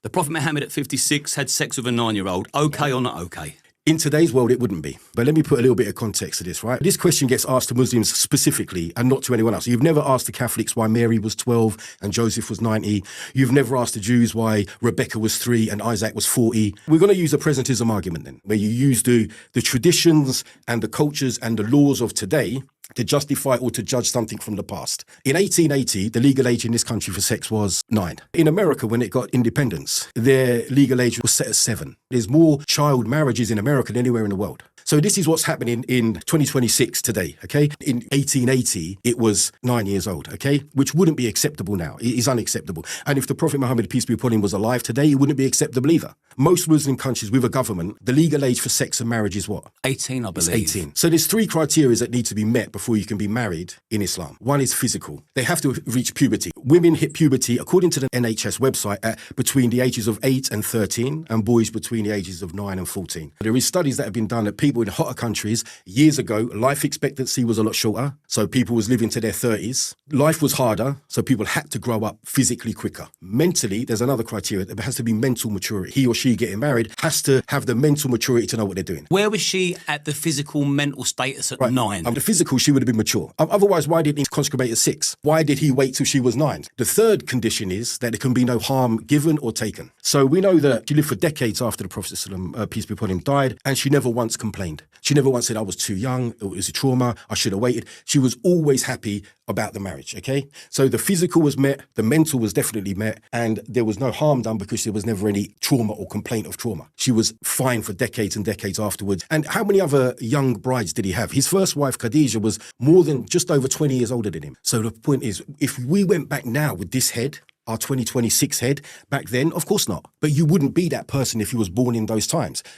The Prophet Muhammad at 56 had sex with a 9-year-old. Okay or not okay? In today's world, it wouldn't be. But let me put a little bit of context to this, right? This question gets asked to Muslims specifically and not to anyone else. You've never asked the Catholics why Mary was 12 and Joseph was 90. You've never asked the Jews why Rebecca was 3 and Isaac was 40. We're going to use a presentism argument then, where you use the traditions and the cultures and the laws of today to justify or to judge something from the past. In 1880, the legal age in this country for sex was 9. In America, when it got independence, their legal age was set at 7. There's more child marriages in America than anywhere in the world. So this is what's happening in 2026 today, okay? In 1880, it was 9 years old, okay? Which wouldn't be acceptable now. It is unacceptable. And if the Prophet Muhammad, peace be upon him, was alive today, it wouldn't be acceptable either. Most Muslim countries with a government, the legal age for sex and marriage is what? 18, I believe. It's 18. So there's 3 criteria that need to be met before you can be married in Islam. One is physical. They have to reach puberty. Women hit puberty, according to the NHS website, at between the ages of 8 and 13, and boys between the ages of 9 and 14. There is studies that have been done that people in hotter countries, years ago, life expectancy was a lot shorter, so people was living to their 30s. Life was harder, so people had to grow up physically quicker. Mentally, there's another criteria. There has to be mental maturity. He or she getting married has to have the mental maturity to know what they're doing. Where was she at the physical, mental status at 9? The physical, she would have been mature. Otherwise, why didn't he consecrate at 6? Why did he wait till she was 9? The third condition is that there can be no harm given or taken. So we know that she lived for decades after the Prophet, peace be upon him, died, and she never once complained. She never once said, I was too young, it was a trauma, I should have waited. She was always happy about the marriage, okay? So the physical was met, the mental was definitely met, and there was no harm done because there was never any trauma or complaint of trauma. She was fine for decades and decades afterwards. And how many other young brides did he have? His first wife, Khadija, was more than just over 20 years older than him. So the point is, if we went back now with this head, our 2026 head, back then, of course not. But you wouldn't be that person if you was born in those times.